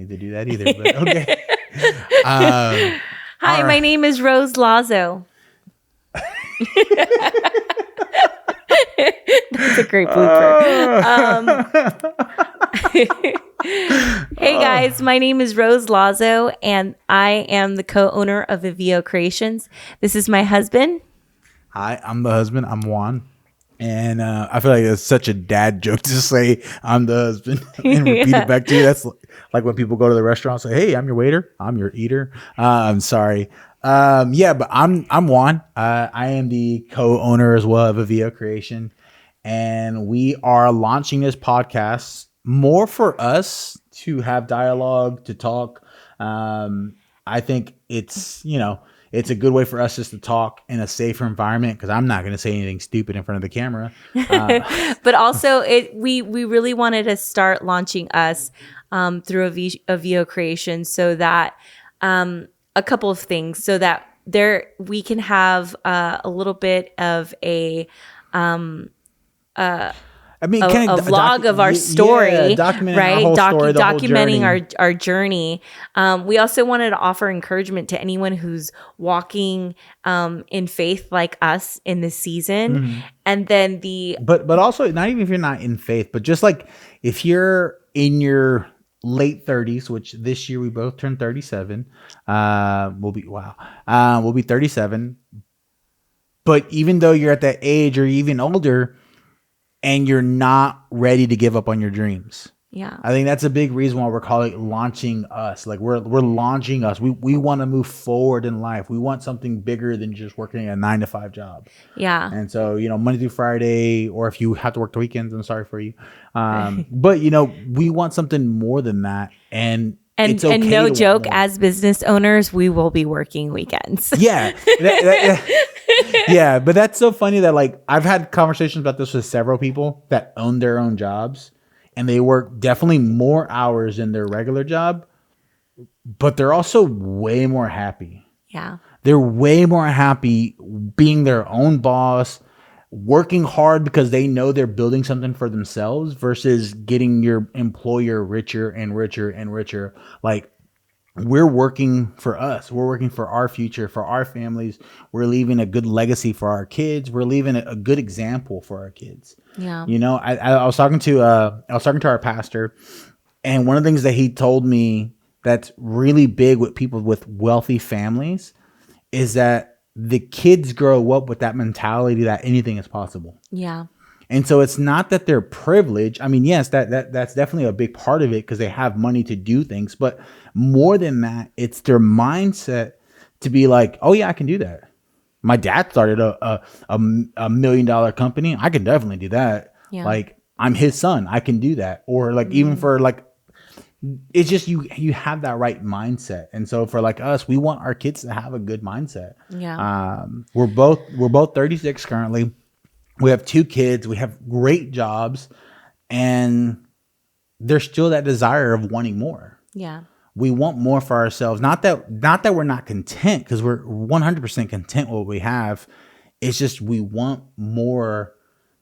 need to do that either, but okay. Hi, my name is Rose Lazo. That's a great blooper. Hey guys, my name is Rose Lazo, and I am the co-owner of Aveo Creations. This is my husband. Hi, I'm the husband. I'm Juan. And I feel like it's such a dad joke to say I'm the husband and repeat it back to you. That's like when people go to the restaurant and say, hey, I'm your waiter. I'm your eater. I'm sorry. But I'm Juan. I am the co-owner as well of Aveo Creation. And we are launching this podcast more for us to have dialogue, to talk. I think it's a good way for us just to talk in a safer environment, because I'm not going to say anything stupid in front of the camera. But also, we really wanted to start launching us through Aveo Creation, so that a couple of things, so that we can have a little bit of a vlog of our story, documenting right? Our whole story, documenting our journey. We also wanted to offer encouragement to anyone who's walking in faith like us in this season. Mm-hmm. And then but also, not even if you're not in faith, but just like if you're in your late 30s, which this year we both turned 37. We'll be 37. But even though you're at that age or even older, and you're not ready to give up on your dreams. Yeah. I think that's a big reason why we're calling it launching us. Like we're launching us. We want to move forward in life. We want something bigger than just working a 9-to-5 job. Yeah. And so, Monday through Friday, or if you have to work the weekends, I'm sorry for you. But we want something more than that. And it's okay, and no joke, as business owners, we will be working weekends. Yeah. Yeah, but that's so funny that like I've had conversations about this with several people that own their own jobs, and they work definitely more hours than their regular job, but they're also way more happy. Yeah. They're way more happy being their own boss, working hard because they know they're building something for themselves versus getting your employer richer and richer and richer. Like, we're working for us. We're working for our future, for our families. We're leaving a good legacy for our kids. We're leaving a good example for our kids. Yeah. I was talking to our pastor, and one of the things that he told me that's really big with people with wealthy families is that the kids grow up with that mentality that anything is possible. Yeah. And so it's not that they're privileged. I mean, yes, that's definitely a big part of it because they have money to do things. But more than that, it's their mindset to be like, oh, yeah, I can do that. My dad started a $1 million company. I can definitely do that. Yeah. Like, I'm his son. I can do that. Or like even for like, it's just you have that right mindset. And so for like us, we want our kids to have a good mindset. Yeah. We're both 36 currently. We have 2 kids. We have great jobs, and there's still that desire of wanting more. Yeah. We want more for ourselves. Not that we're not content, because we're 100% content with what we have. It's just we want more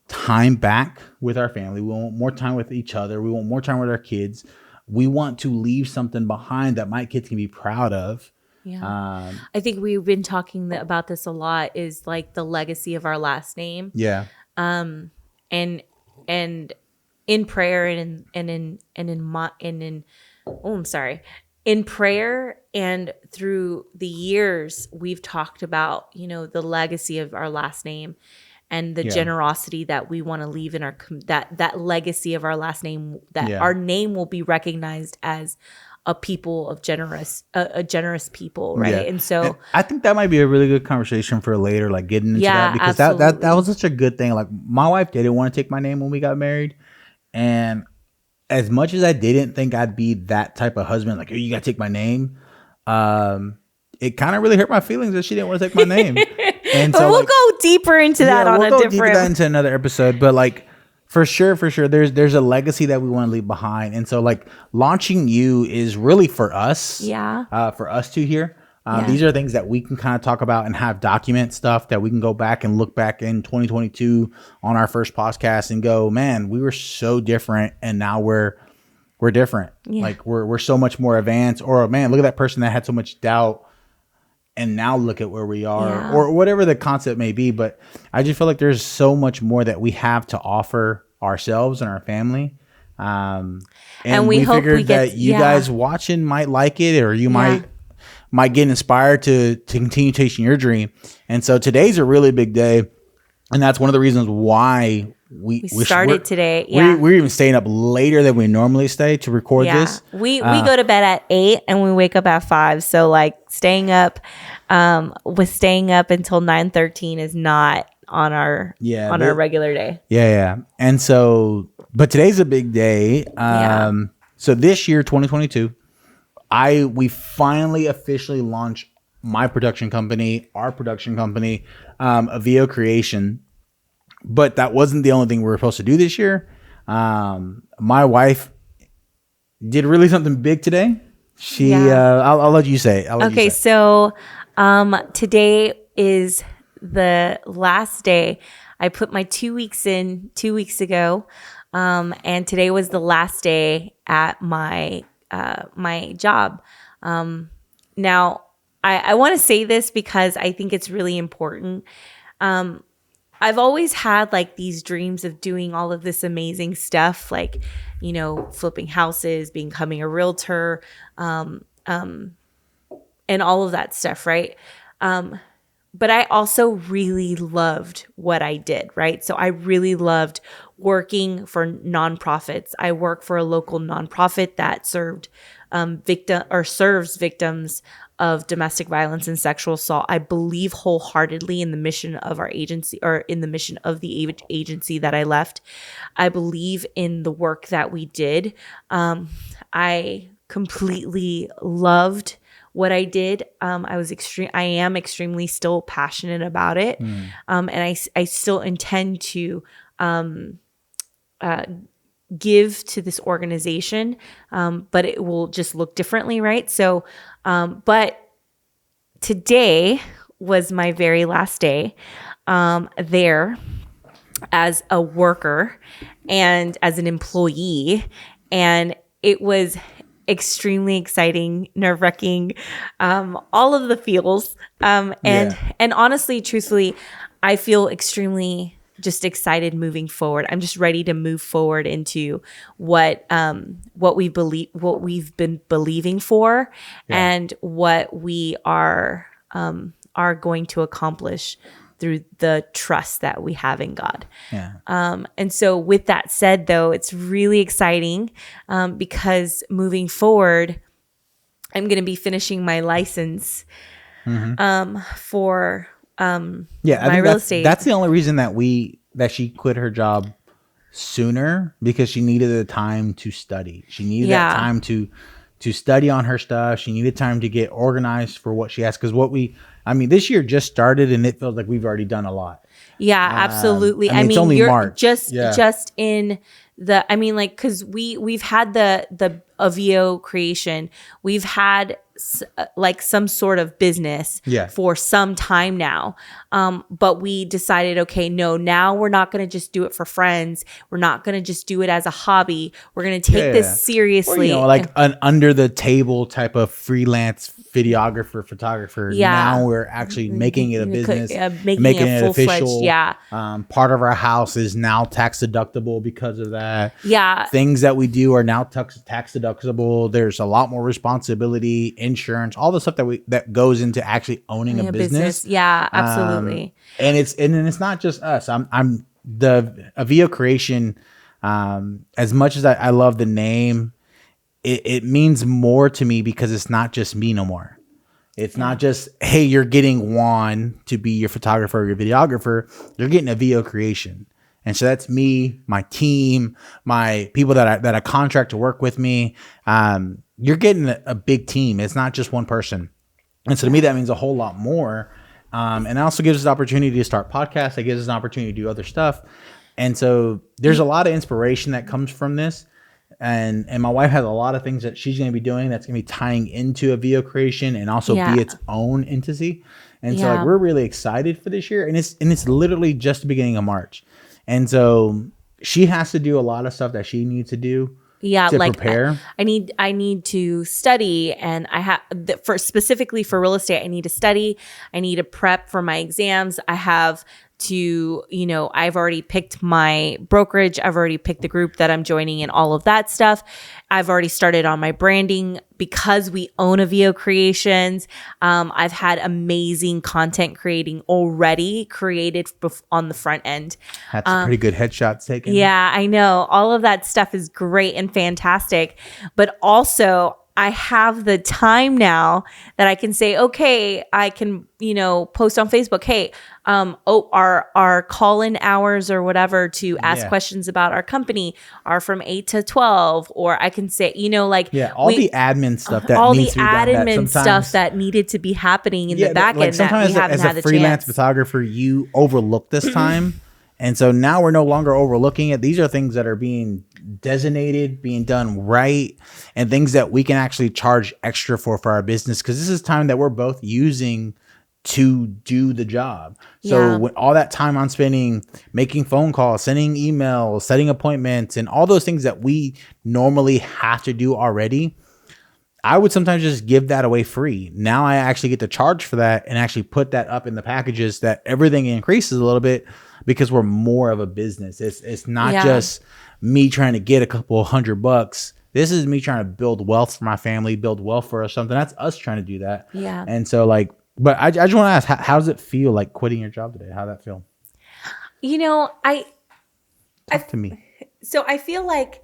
time back with our family. We want more time with each other. We want more time with our kids. We want to leave something behind that my kids can be proud of. Yeah. I think we've been talking about this a lot, is like the legacy of our last name. Yeah. And in prayer in prayer and through the years, we've talked about, the legacy of our last name and the generosity that we want to leave in that legacy of our last name, that our name will be recognized as a people of a generous people, right? Yeah. And so I think that might be a really good conversation for later, like getting into that, because absolutely. that was such a good thing. Like, my wife didn't want to take my name when we got married, and as much as I didn't think I'd be that type of husband, like, oh, you gotta take my name, it kind of really hurt my feelings that she didn't want to take my name. And so we'll go deeper into that into another episode, but like, For sure. There's a legacy that we want to leave behind. And so like launching you is really for us. Yeah. For us two here. These are things that we can kind of talk about and have document stuff that we can go back and look back in 2022 on our first podcast and go, man, we were so different. And now we're we're different. Like we're so much more advanced. Or man, look at that person that had so much doubt, and now look at where we are, or whatever the concept may be. But I just feel like there's so much more that we have to offer ourselves and our family. And we hope figured we get, that you guys watching might like it, or you might get inspired to continue chasing your dream. And so today's a really big day. And that's one of the reasons why we started today. We're even staying up later than we normally stay to record this. We go to bed at 8 and we wake up at 5. So like staying up until 9:13 is not on our our regular day. Yeah. And so, but today's a big day. So this year, 2022, we finally officially launched our production company, Aveo Creation. But that wasn't the only thing we were supposed to do this year. My wife did really something big today. I'll let you say it. So today is the last day. I put my 2 weeks in 2 weeks ago, and today was the last day at my job. Now, I want to say this because I think it's really important. I've always had like these dreams of doing all of this amazing stuff, like, flipping houses, becoming a realtor, and all of that stuff, right? But I also really loved what I did, right? So I really loved working for nonprofits. I work for a local nonprofit that serves victims of domestic violence and sexual assault. I believe wholeheartedly in the mission of our agency, or in the mission of the agency that I left. I believe in the work that we did. I completely loved what I did. I am extremely still passionate about it. And I still intend to give to this organization, but it will just look differently, right? So, but today was my very last day there as a worker and as an employee, and it was extremely exciting, nerve-wracking, all of the feels, and honestly, truthfully, I feel extremely just excited moving forward. I'm just ready to move forward into what we've been believing for, and what we are going to accomplish through the trust that we have in God. And so with that said, though, it's really exciting because moving forward, I'm going to be finishing my license for my real estate. That's the only reason that she quit her job sooner, because she needed the time to study. She needed that time to study on her stuff. She needed time to get organized for what she has. Because this year just started, and it feels like we've already done a lot. Yeah, absolutely. It's only March. Just in the, because we've had the Aveo Creation. We've had like some sort of business for some time now. But we decided, okay, no, now we're not going to just do it for friends. We're not going to just do it as a hobby. We're going to take this seriously. Or, like an under the table type of freelance videographer, photographer. Now we're actually making it a business, making it official. Part of our house is now tax deductible because of that. Things that we do are now tax deductible. There's a lot more responsibility, insurance, all the stuff that goes into actually owning a business. Absolutely. And it's not just us. I'm the Aveo Creation. As much as I love the name, it means more to me because it's not just me no more. It's not just, hey, you're getting Juan to be your photographer or your videographer. You're getting Aveo Creation. And so that's me, my team, my people that I contract to work with me. You're getting a big team. It's not just one person. And so to me, that means a whole lot more. And it also gives us the opportunity to start podcasts. It gives us an opportunity to do other stuff. And so there's a lot of inspiration that comes from this. And my wife has a lot of things that she's going to be doing that's going to be tying into Aveo Creation and also be its own entity. And so we're really excited for this year. And it's literally just the beginning of March. And so she has to do a lot of stuff that she needs to do Yeah, to like prepare? I need to study, and I have for specifically for real estate, I need to study. I need to prep for my exams. I have to, I've already picked my brokerage. I've already picked the group that I'm joining and all of that stuff. I've already started on my branding because we own Aveo Creations. I've had amazing content creating already created on the front end. Had some pretty good headshots taken. Yeah, I know. All of that stuff is great and fantastic. But also, I have the time now that I can say, okay, I can, post on Facebook, hey, our call-in hours or whatever to ask questions about our company are from 8 to 12. Or I can say, all the admin stuff that all the needs to be done. admin stuff that needed to be happening in the back end that we haven't had the chance. As a freelance photographer, you overlook this time. And so now we're no longer overlooking it. These are things that are being designated, being done right, and things that we can actually charge extra for our business, because this is time that we're both using to do the job. So with all that time I'm spending making phone calls, sending emails, setting appointments, and all those things that we normally have to do already, I would sometimes just give that away free. Now I actually get to charge for that and actually put that up in the packages, that everything increases a little bit because we're more of a business. It's not just me trying to get a couple $100. This is me trying to build wealth for my family, build wealth for something. That's us trying to do that. Yeah. And so but I just want to ask, how does it feel like quitting your job today? How does that feel? Talk to me. So I feel like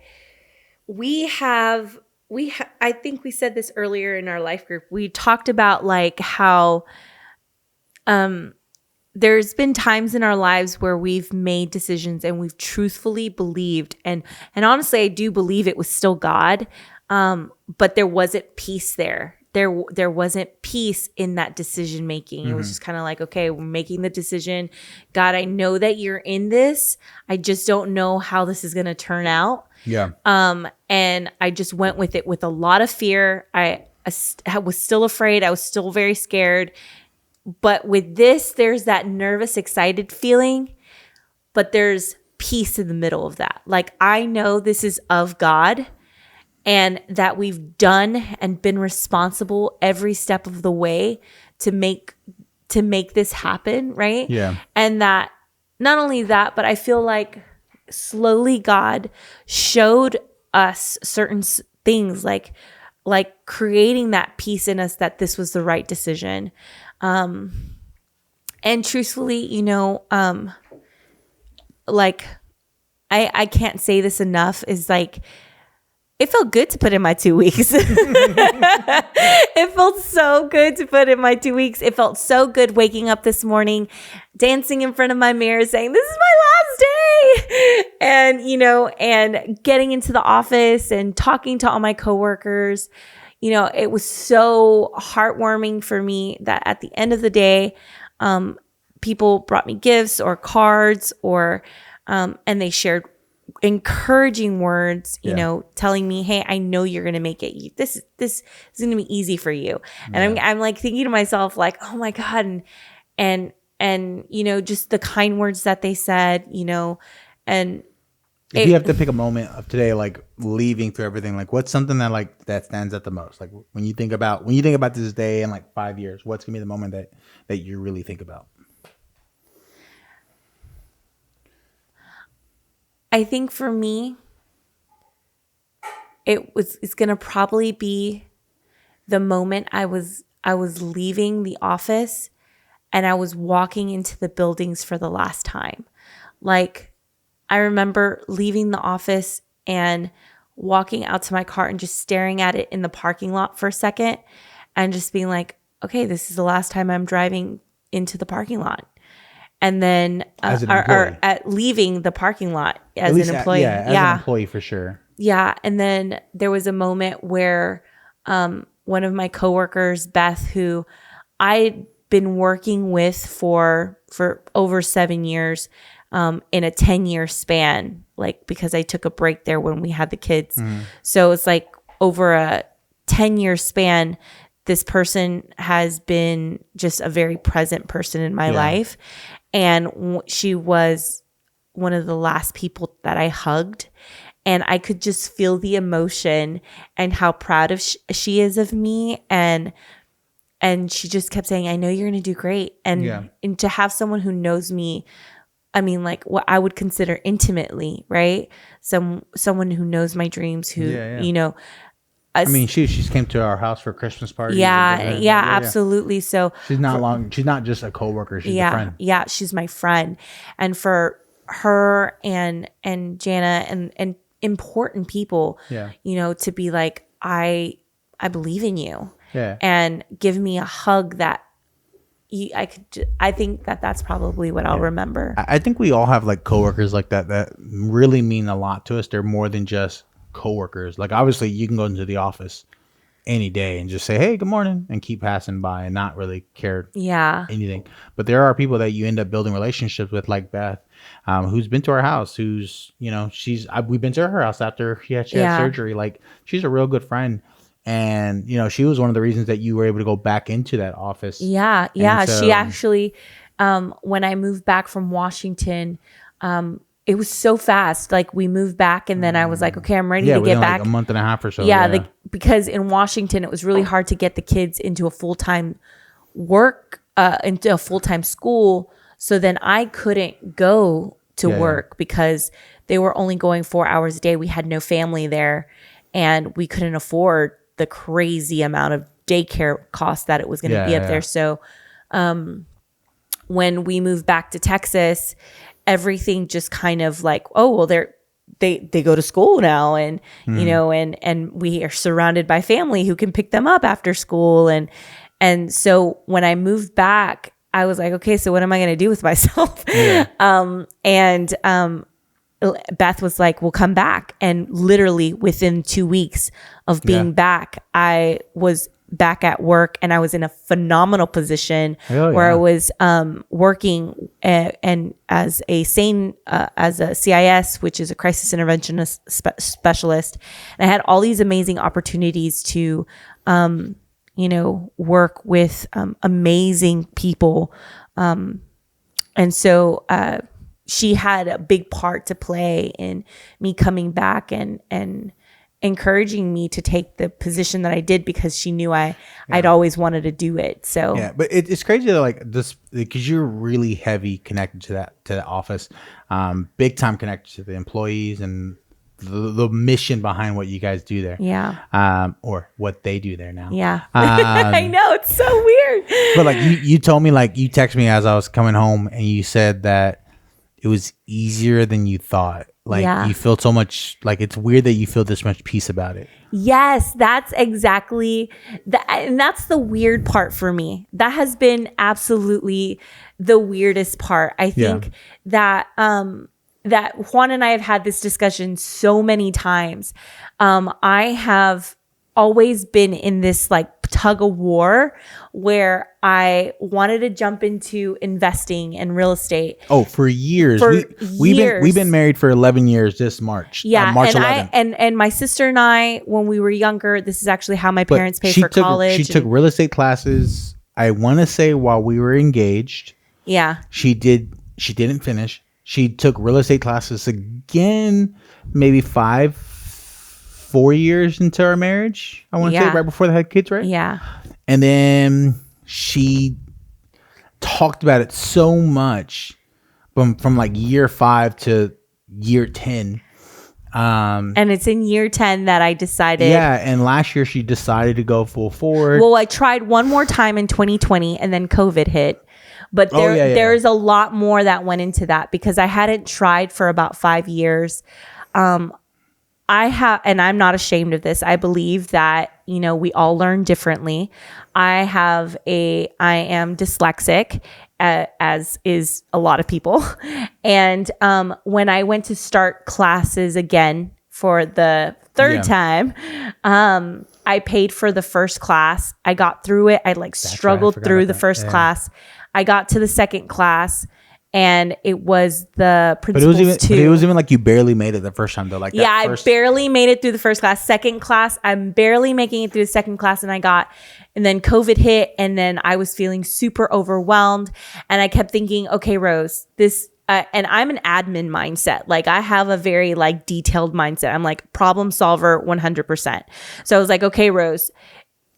I think we said this earlier in our life group. We talked about like how there's been times in our lives where we've made decisions and we've truthfully believed, and honestly, I do believe it was still God, but there wasn't peace there. There wasn't peace in that decision making. It was just kind of like, okay, we're making the decision. God, I know that you're in this. I just don't know how this is going to turn out. Yeah. And I just went with it with a lot of fear. I was still afraid. I was still very scared. But with this, there's that nervous, excited feeling, but there's peace in the middle of that. Like, I know this is of God, and that we've done and been responsible every step of the way to make this happen, right? Yeah. And that not only that, but I feel like slowly God showed us certain things, like creating that peace in us that this was the right decision. And truthfully, like I can't say this enough, is like, it felt good to put in my 2 weeks. It felt so good to put in my 2 weeks. It felt so good waking up this morning, dancing in front of my mirror, saying, this is my last day. And, and getting into the office and talking to all my coworkers. It was so heartwarming for me that at the end of the day, people brought me gifts or cards and they shared encouraging words, telling me, hey, I know you're going to make it. This is going to be easy for you. And I'm like thinking to myself, like, oh my God. And just the kind words that they said, and if you have to pick a moment of today, like leaving through everything, like what's something that stands out the most? Like when you think about this day in like 5 years, what's gonna be the moment that you really think about? I think for me, it's gonna probably be the moment I was leaving the office and I was walking into the buildings for the last time. Like, I remember leaving the office and walking out to my car and just staring at it in the parking lot for a second and just being like, okay, this is the last time I'm driving into the parking lot. And then or at leaving the parking lot as an employee. As an employee for sure. Yeah. And then there was a moment where one of my coworkers, Beth, who I'd been working with for over 7 years, in a 10-year span, like, because I took a break there when we had the kids. So it's like over a 10-year span, this person has been just a very present person in my life. And she was one of the last people that I hugged. And I could just feel the emotion and how proud of she is of me. And she just kept saying, I know you're going to do great. And to have someone who knows me, I mean, like what I would consider intimately, right? Someone who knows my dreams, who, you know. I mean, she came to our house for Christmas party. Yeah, absolutely. So she's not just a coworker. She's a friend. Yeah, she's my friend. And for her and Jana and important people, you know, to be like, I believe in you. Yeah. And give me a hug that I think that's probably what I'll remember. I think we all have like coworkers like that really mean a lot to us. They're more than just coworkers. Like obviously you can go into the office any day and just say, hey, good morning, and keep passing by and not really care anything. But there are people that you end up building relationships with, like Beth, who's been to our house, who's, you know, we've been to her house after she had surgery. Like she's a real good friend. And, you know, she was one of the reasons that you were able to go back into that office. Yeah. So, she actually, when I moved back from Washington, it was so fast. Like we moved back and then I was like, okay, I'm ready to get back. Like a month and a half or so. Yeah. Because in Washington, it was really hard to get the kids into a full-time work, into a full-time school. So then I couldn't go to work because they were only going 4 hours a day. We had no family there and we couldn't afford the crazy amount of daycare costs that it was going to be up there. So when we moved back to Texas, everything just kind of like, oh, well, they go to school now, and you know, and we are surrounded by family who can pick them up after school, and so when I moved back, I was like, okay, so what am I going to do with myself? Beth was like, well, come back. And literally within 2 weeks of being back, I was back at work and I was in a phenomenal position where I was working and as a CIS, which is a crisis interventionist specialist. And I had all these amazing opportunities to, you know, work with amazing people. And so, she had a big part to play in me coming back and encouraging me to take the position that I did because she knew I'd always wanted to do it. So but it's crazy that like this, because you're really heavy connected to that office, big time connected to the employees and the mission behind what you guys do there. Or what they do there now. I know, it's so weird. But like you told me, like you texted me as I was coming home and you said that it was easier than you thought. Like you feel so much, like it's weird that you feel this much peace about it. Yes, that's exactly and that's the weird part for me. That has been absolutely the weirdest part. I think that that Juan and I have had this discussion so many times. I have always been in this like tug of war where I wanted to jump into investing in real estate. Oh, for years. We've been married for 11 years this March. March 11th. And my sister and I, when we were younger, this is actually how my parents paid for college. She took real estate classes, I want to say, while we were engaged. She didn't finish. She took real estate classes again, maybe 4 years into our marriage, I want to say, right before they had kids, right? And then she talked about it so much from like year 5 to year 10. And it's in year 10 that I decided. And last year she decided to go full forward. Well, I tried one more time in 2020 and then COVID hit. But there's a lot more that went into that because I hadn't tried for about 5 years. And I'm not ashamed of this. I believe that, you know, we all learn differently. I am dyslexic, as is a lot of people. And when I went to start classes again for the third time, I paid for the first class. I got through it. I struggled through the first class. I got to the second class. And it was the principles but it was even like you barely made it the first time though. Like I barely made it through the first class. Second class, I'm barely making it through the second class, and then COVID hit, and then I was feeling super overwhelmed, and I kept thinking, okay, Rose, this and I'm an admin mindset. Like I have a very like detailed mindset. I'm like problem solver 100%. So I was like, okay, Rose,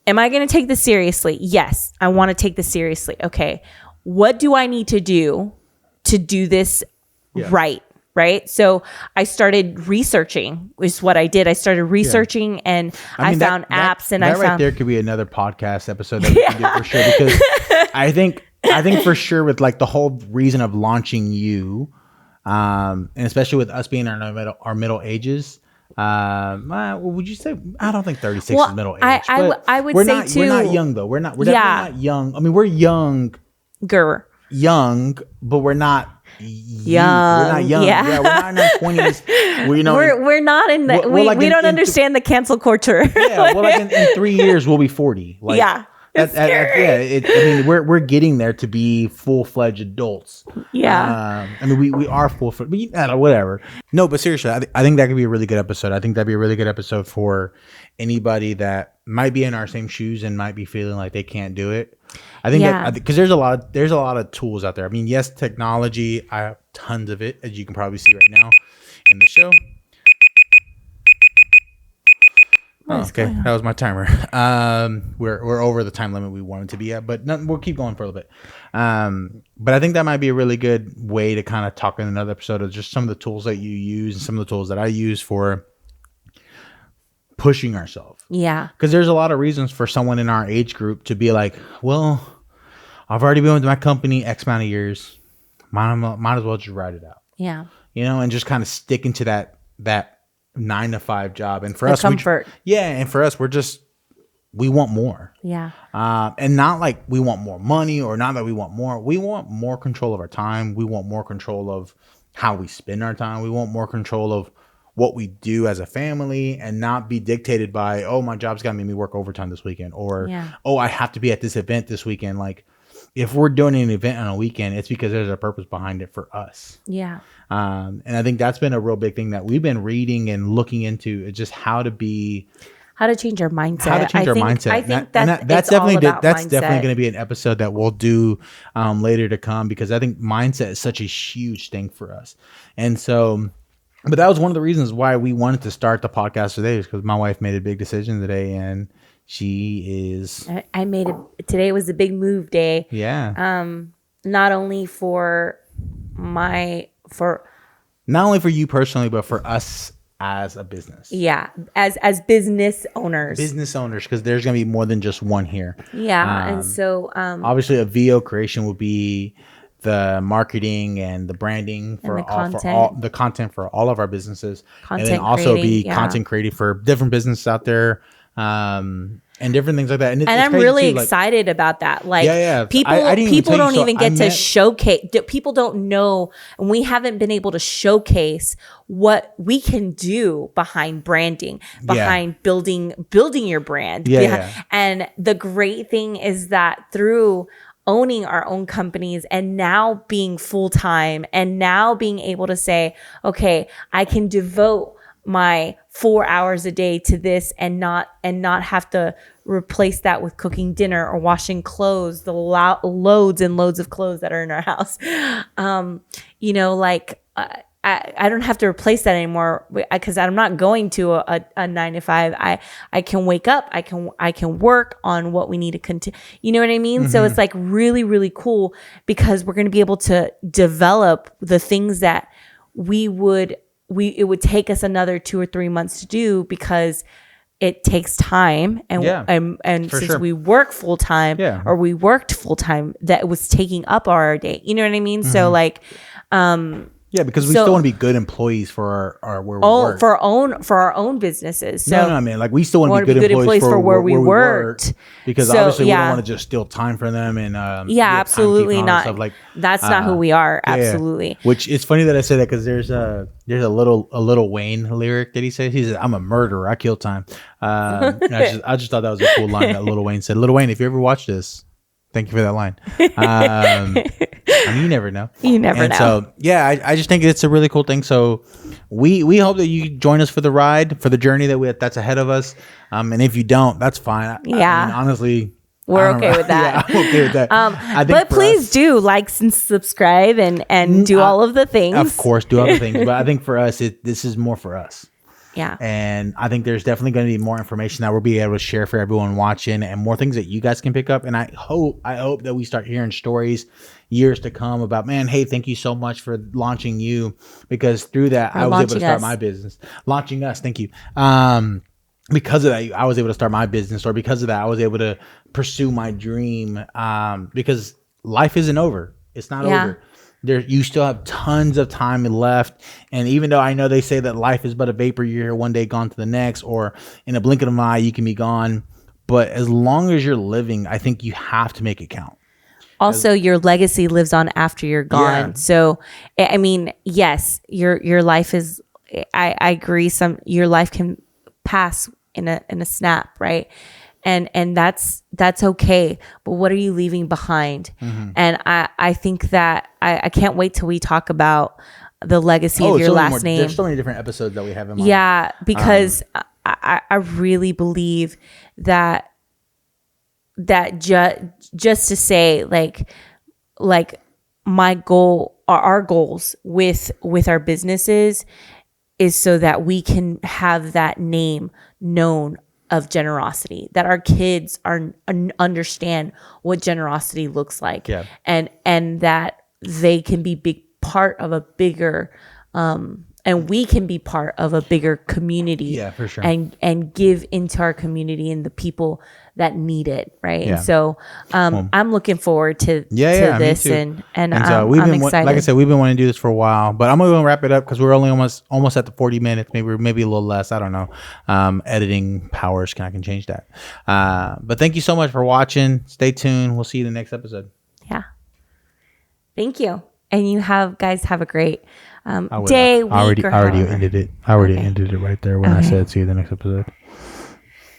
am I going to take this seriously? Yes, I want to take this seriously. Okay. What do I need to do this right? Right. So I started researching is what I did. I started researching and I found apps and I found right there could be another podcast episode that we can do for sure, because I think for sure with like the whole reason of launching you, and especially with us being in our middle ages, would you say? I don't think 36 is middle age. I would say not, too. We're not young though. We're definitely not young. I mean, we're young, but we're not young. We're not young. Yeah, we're not in our 20s. We're not in the. We don't understand the cancel culture. Yeah, well, like in 3 years we'll be 40. Like, yeah. I mean, we're getting there to be full-fledged adults. Yeah. I mean, we are full-fledged, whatever. No, but seriously, I think that could be a really good episode. I think that'd be a really good episode for anybody that might be in our same shoes and might be feeling like they can't do it. I think that because there's a lot of tools out there. I mean, yes, technology. I have tons of it, as you can probably see right now in the show. Oh, okay, that was my timer. We're over the time limit we wanted to be at, but we'll keep going for a little bit. But I think that might be a really good way to kind of talk in another episode of just some of the tools that you use and some of the tools that I use for pushing ourselves. Yeah. Because there's a lot of reasons for someone in our age group to be like, well, I've already been with my company X amount of years. Might as well just ride it out. Yeah. And just kind of stick into that 9-to-5 job. And for the us, comfort. and for us, we want more. Yeah. And not like we want more money or not that we want more control of our time. We want more control of how we spend our time. We want more control of what we do as a family and not be dictated by, oh, my job's got to make me work overtime this weekend, or, oh, I have to be at this event this weekend. Like, if we're doing an event on a weekend, it's because there's a purpose behind it for us. Yeah. And I think that's been a real big thing that we've been reading and looking into, is just how to change our mindset. I think that's definitely going to be an episode that we'll do later to come, because I think mindset is such a huge thing for us. And so, but that was one of the reasons why we wanted to start the podcast today, is because my wife made a big decision today, and she is. Today was a big move day. Yeah. Not only for you personally, but for us as a business. Yeah, as business owners. Because there's going to be more than just one here. Yeah, and so obviously Aveo Creation will be the marketing and the branding for the content for all of our businesses, and then also be content creative for different businesses out there. And different things like that. And I'm really excited about that. Like, people don't even get to showcase. People don't know, and we haven't been able to showcase what we can do behind branding, behind building your brand. And the great thing is that through owning our own companies and now being full-time and now being able to say, okay, I can devote my 4 hours a day to this and not have to replace that with cooking dinner or washing clothes, the loads and loads of clothes that are in our house. I don't have to replace that anymore, because I'm not going to a 9-to-5. I can wake up, I can work on what we need to continue. You know what I mean? Mm-hmm. So it's like really, really cool, because we're going to be able to develop the things that it would take us another 2 or 3 months to do, because it takes time. And since we work full time or we worked full time, that was taking up our day. You know what I mean? Mm-hmm. So like, because we still want to be good employees for our where we work. For our own businesses. So no, I mean, like, we still want to be good employees for where we worked, because obviously we don't want to just steal time from them and absolutely not. Like, that's not who we are. Absolutely. Which it's funny that I say that, because there's a little Wayne lyric that he says. He said, "I'm a murderer. I kill time." I just thought that was a cool line that Lil Wayne said. Lil Wayne, if you ever watch this, thank you for that line. I mean, you never know. You never know. So, I just think it's a really cool thing. So we hope that you join us for the ride, for the journey that's ahead of us. And if you don't, that's fine. I mean, honestly, We're okay with that. Yeah, I'm okay with that. I think But for please us, do like and subscribe and do all of the things. of course, do other things. But I think for us, this is more for us. Yeah. And I think there's definitely going to be more information that we'll be able to share for everyone watching, and more things that you guys can pick up. And I hope that we start hearing stories years to come about, man, hey, thank you so much for launching you, because through that I was able to start my business. Launching us, thank you. Because of that, I was able to start my business, or because of that, I was able to pursue my dream. Because life isn't over. It's not over. You still have tons of time left. And even though I know they say that life is but a vapor, you're here one day, gone to the next, or in a blink of an eye, you can be gone. But as long as you're living, I think you have to make it count. Also, your legacy lives on after you're gone. Yeah. So, I mean, yes, your life is, I agree. Your life can pass in a snap, right? And that's okay. But what are you leaving behind? And I think that I can't wait till we talk about the legacy of your last name. There's so many different episodes that we have in mind. Yeah, because I really believe that just to say like my goal, or our goals with our businesses, is so that we can have that name known of generosity, that our kids understand what generosity looks like, and that they can be big part of a bigger, and we can be part of a bigger community. Yeah, for sure. And give into our community and the people that need it, right? Yeah. And so I'm looking forward to this, and I'm excited. Like I said, we've been wanting to do this for a while, but I'm going to wrap it up because we're only almost at the 40 minutes, maybe a little less. I don't know. Editing powers, I can change that. But thank you so much for watching. Stay tuned. We'll see you in the next episode. Yeah. Thank you. And you guys have a great day, week, I already ended it. I already ended it right there when I said see you in the next episode.